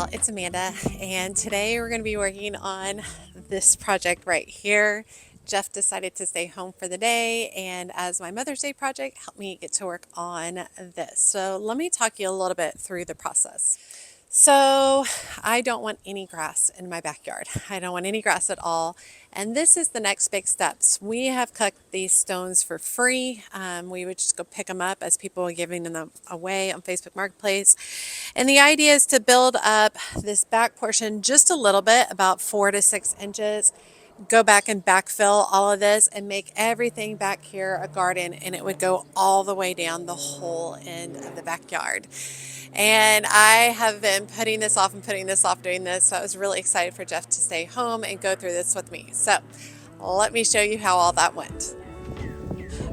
y'all, it's Amanda, and today we're going to be working on this project right here. Jeff decided to stay home for the day, and as my Mother's Day project, helped me get to work on this. So let me talk you a little bit through the process. So I don't want any grass in my backyard. I don't want any grass at all. And this is the next big steps. We have cut these stones for free. We would just go pick them up as people are giving them away on Facebook Marketplace. And the idea is to build up this back portion just a little bit, about 4 to 6 inches. Go back and backfill all of this and make everything back here a garden, and it would go all the way down the whole end of the backyard. And I have been putting this off and putting this off doing this, so I was really excited for Jeff to stay home and go through this with me. So let me show you how all that went.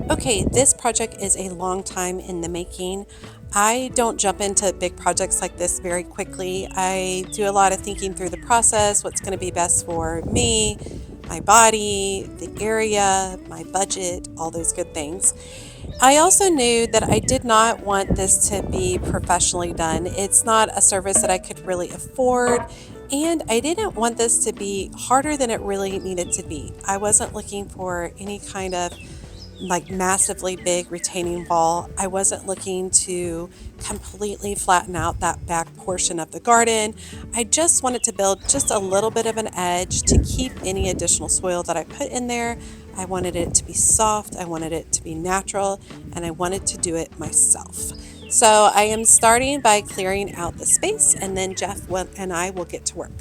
Okay, this project is a long time in the making. I don't jump into big projects like this very quickly. I do a lot of thinking through the process, what's going to be best for me, my body, the area, my budget, all those good things. I also knew that I did not want this to be professionally done. It's not a service that I could really afford, and I didn't want this to be harder than it really needed to be. I wasn't looking for any kind of like massively big retaining wall. I wasn't looking to completely flatten out that back portion of the garden. I just wanted to build just a little bit of an edge to keep any additional soil that I put in there. I wanted it to be soft, I wanted it to be natural, and I wanted to do it myself. So I am starting by clearing out the space, and then Jeff and I will get to work.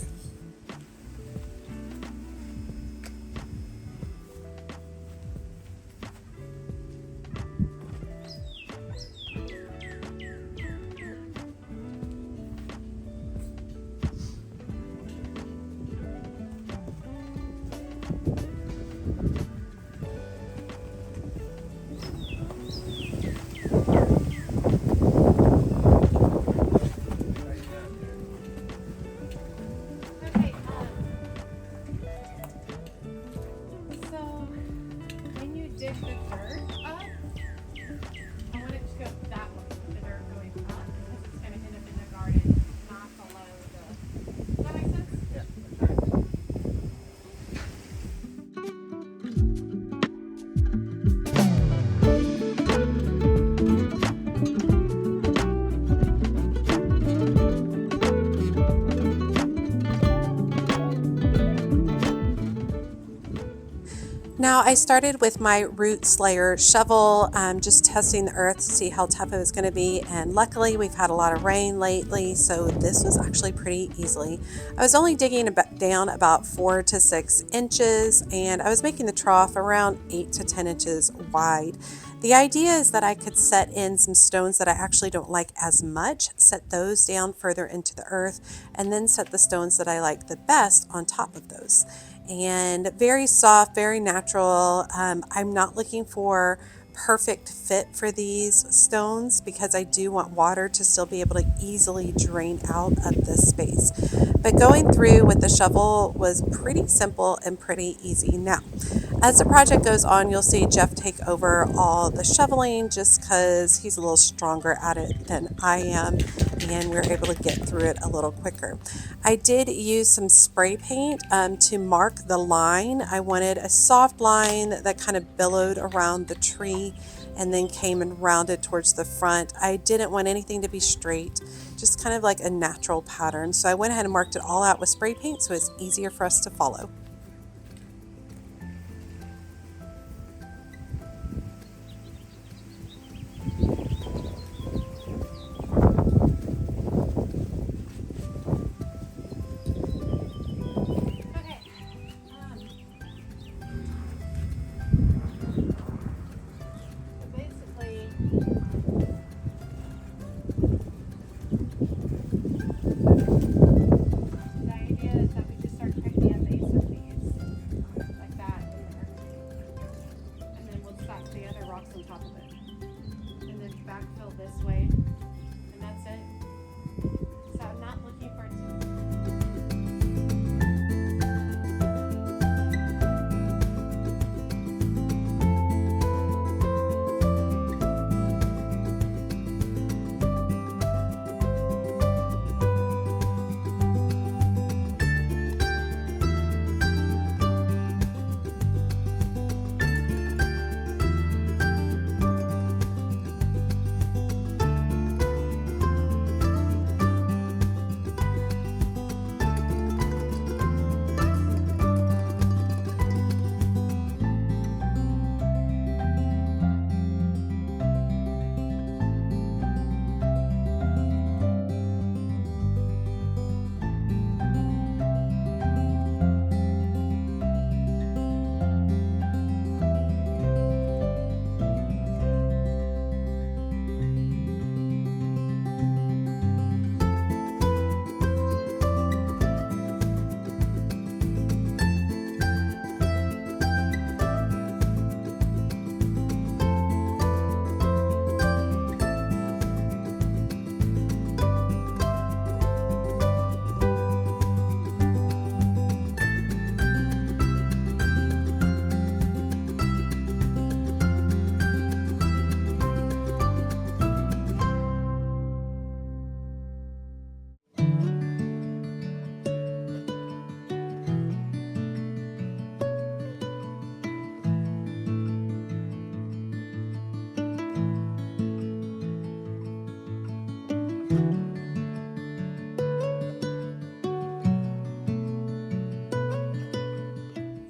Okay, so when you dig the dirt up, I want it to go that way, the dirt going up, because it's going to end up in the garden, not below the. Does that make sense? Now I started with my root slayer shovel, just testing the earth to see how tough it was going to be, and luckily we've had a lot of rain lately, so this was actually pretty easily. I was only digging down about 4 to 6 inches, and I was making the trough around 8 to 10 inches wide. The idea is that I could set in some stones that I actually don't like as much, set those down further into the earth, and then set the stones that I like the best on top of those. And very soft, very natural. I'm not looking for perfect fit for these stones because I do want water to still be able to easily drain out of this space. But going through with the shovel was pretty simple and pretty easy. Now, as the project goes on, you'll see Jeff take over all the shoveling just because he's a little stronger at it than I am, and we're able to get through it a little quicker. I did use some spray paint to mark the line. I wanted a soft line that kind of billowed around the tree and then came and rounded towards the front. I didn't want anything to be straight, just kind of like a natural pattern. So I went ahead and marked it all out with spray paint so it's easier for us to follow. On top of it, and then backfill this way, and that's it. So I'm not looking for it to.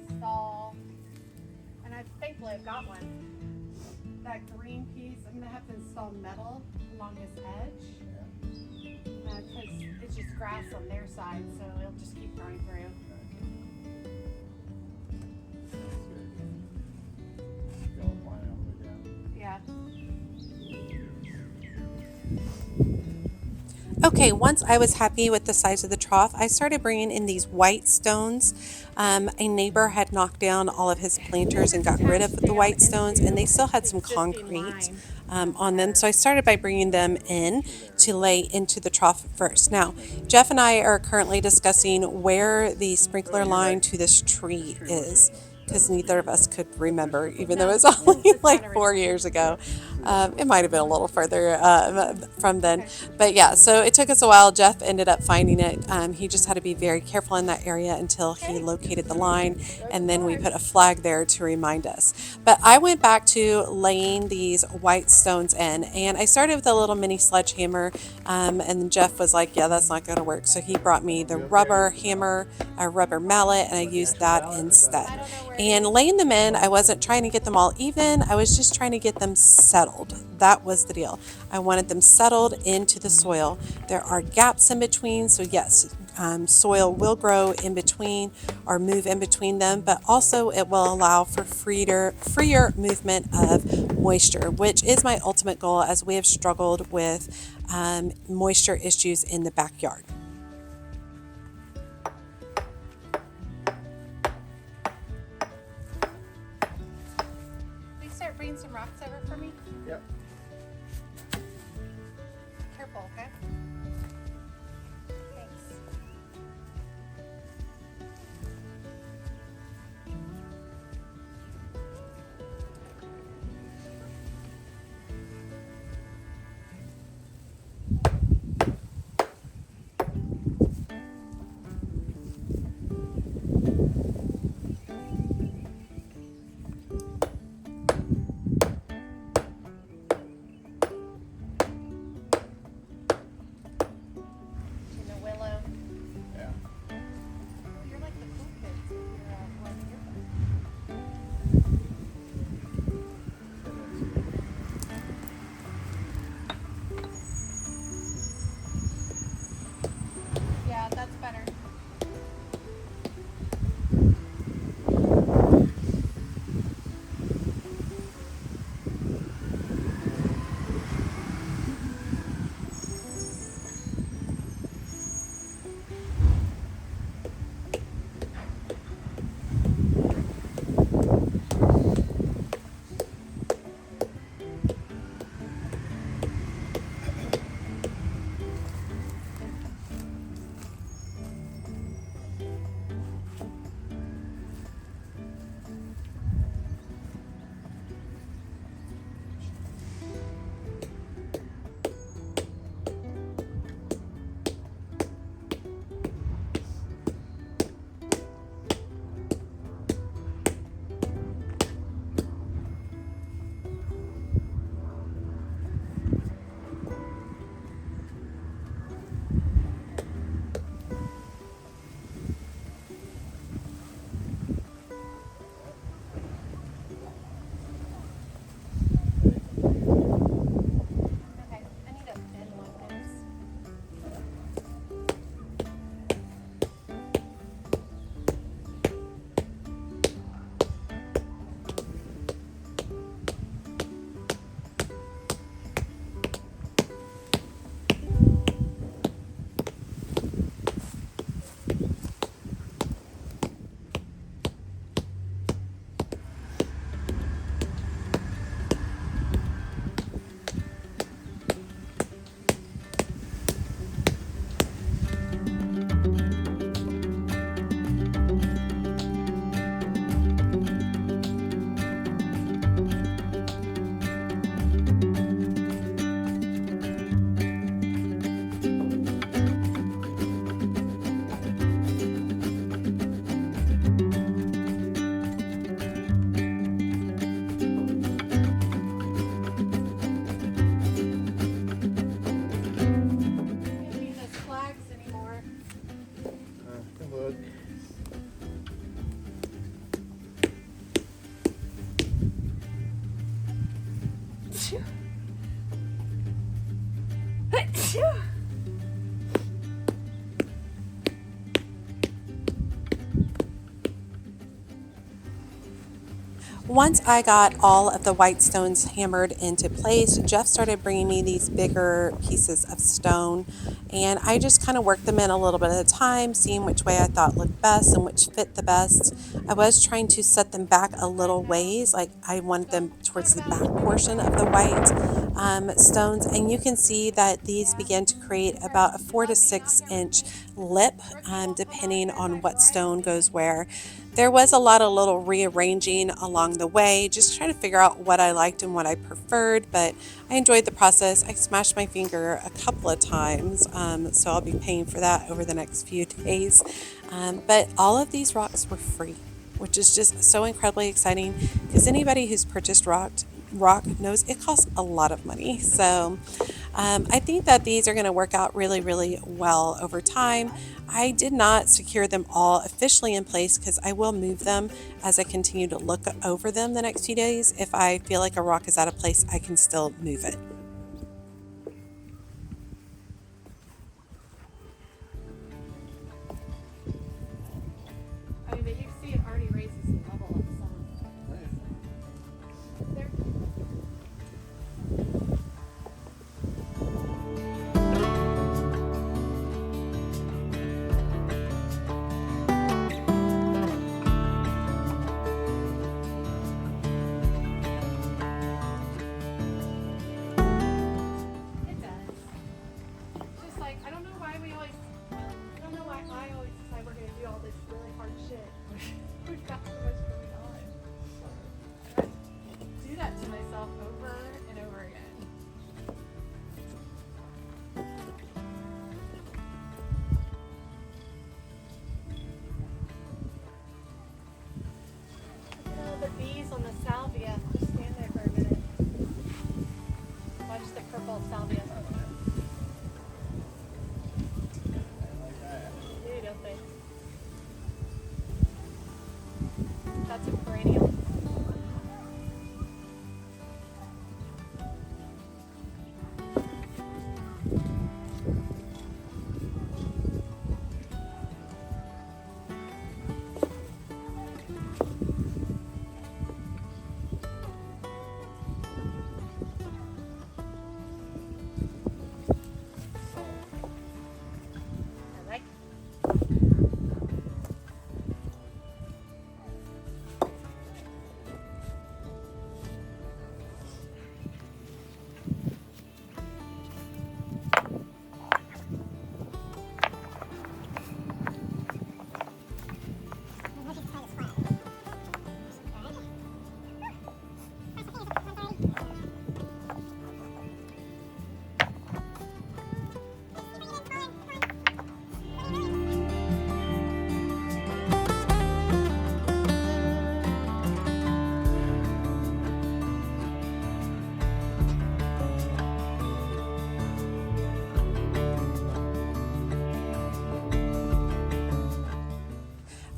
Install, and thankfully I've got one. That green piece, I'm gonna have to install metal along this edge because it's just grass on their side, so it'll just keep growing through. Yeah. Okay, once I was happy with the size of the trough, I started bringing in these white stones. A neighbor had knocked down all of his planters and got rid of the white stones, and they still had some concrete on them. So I started by bringing them in to lay into the trough first. Now, Jeff and I are currently discussing where the sprinkler line to this tree is, because neither of us could remember, even though it was only like 4 years ago. It might have been a little further from then. But yeah, so it took us a while. Jeff ended up finding it. He just had to be very careful in that area until he located the line, and then we put a flag there to remind us. But I went back to laying these white stones in, and I started with a little mini sledgehammer, and Jeff was like, yeah, that's not going to work. So he brought me the rubber hammer, a rubber mallet, and I used that instead. And laying them in, I wasn't trying to get them all even. I was just trying to get them settled. That was the deal. I wanted them settled into the soil. There are gaps in between, so yes, soil will grow in between or move in between them, but also it will allow for freer movement of moisture, which is my ultimate goal as we have struggled with moisture issues in the backyard. Please start bringing some rocks over for me. Yep. Careful, okay? Thanks. Once I got all of the white stones hammered into place, Jeff started bringing me these bigger pieces of stone, and I just kind of worked them in a little bit at a time, seeing which way I thought looked best and which fit the best. I was trying to set them back a little ways, like I wanted them towards the back portion of the white stones, and you can see that these begin to create about a 4 to 6 inch lip, depending on what stone goes where. There was a lot of little rearranging along the way, just trying to figure out what I liked and what I preferred, but I enjoyed the process. I smashed my finger a couple of times, so I'll be paying for that over the next few days. But all of these rocks were free, which is just so incredibly exciting because anybody who's purchased rock knows it costs a lot of money. So I think that these are going to work out really, really well over time. I did not secure them all officially in place because I will move them as I continue to look over them the next few days. If I feel like a rock is out of place, I can still move it. I mean, but you see it already raises the level of the song. There. It does. Just like, I don't know why I don't know why I always decide we're going to do all this really hard shit. We've got so much going on. I do that to myself over and over again. Look at all the bees on the salvia. Just stand there for a minute. Watch the purple salvia. Beautiful. That's a perennial. I like.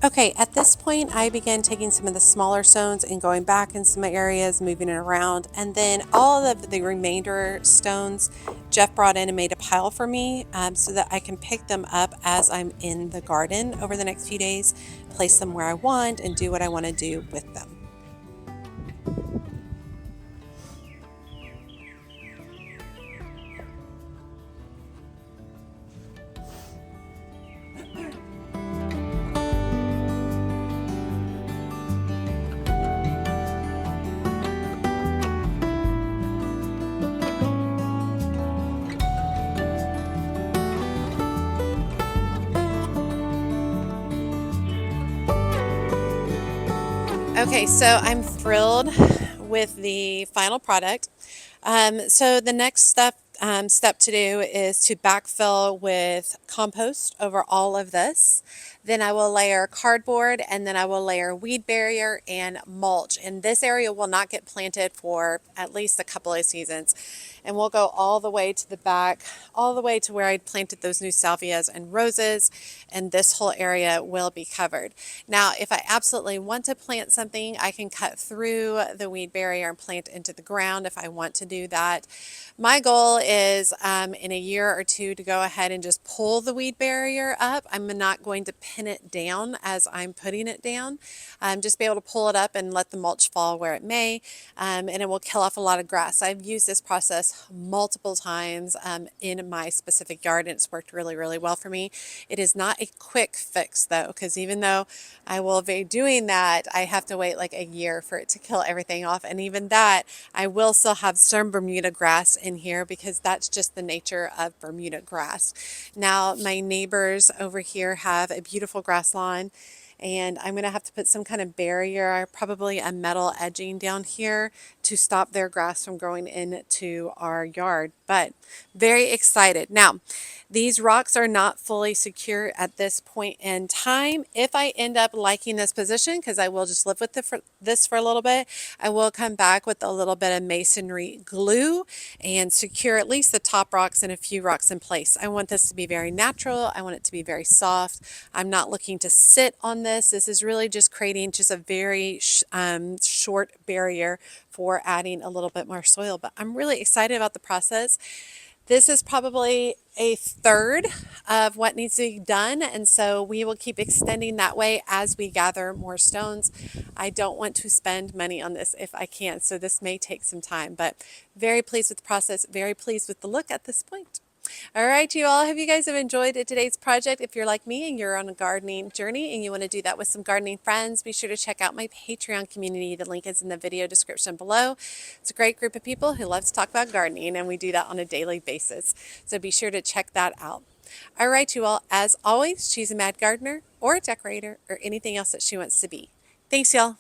Okay, at this point, I began taking some of the smaller stones and going back in some areas, moving it around, and then all of the remainder stones, Jeff brought in and made a pile for me so that I can pick them up as I'm in the garden over the next few days, place them where I want, and do what I want to do with them. Okay, so I'm thrilled with the final product. So the next step to do is to backfill with compost over all of this. Then I will layer cardboard, and then I will layer weed barrier and mulch. And this area will not get planted for at least a couple of seasons. and we'll go all the way to the back, all the way to where I planted those new salvias and roses, and this whole area will be covered. Now, if I absolutely want to plant something, I can cut through the weed barrier and plant into the ground if I want to do that. My goal is in a year or two to go ahead and just pull the weed barrier up. I'm not going to pin it down as I'm putting it down. Just be able to pull it up and let the mulch fall where it may, and it will kill off a lot of grass. I've used this process multiple times in my specific yard, and it's worked really, really well for me. It is not a quick fix though, because even though I will be doing that, I have to wait like a year for it to kill everything off. And even that, I will still have some Bermuda grass in here because that's just the nature of Bermuda grass. Now, my neighbors over here have a beautiful grass lawn, and I'm going to have to put some kind of barrier, probably a metal edging down here to stop their grass from growing into our yard. But very excited. Now, these rocks are not fully secure at this point in time. If I end up liking this position, because I will just live with this for a little bit, I will come back with a little bit of masonry glue and secure at least the top rocks and a few rocks in place. I want this to be very natural. I want it to be very soft. I'm not looking to sit on this. This is really just creating just a very short barrier for adding a little bit more soil. But I'm really excited about the process. This is probably a third of what needs to be done, and so we will keep extending that way as we gather more stones. I don't want to spend money on this if I can, so this may take some time, but very pleased with the process, very pleased with the look at this point. All right, you all, hope you guys have enjoyed today's project. If you're like me and you're on a gardening journey and you want to do that with some gardening friends, be sure to check out my Patreon community. The link is in the video description below. It's a great group of people who love to talk about gardening, and we do that on a daily basis. So be sure to check that out. All right, you all, as always, she's a mad gardener or a decorator or anything else that she wants to be. Thanks, y'all.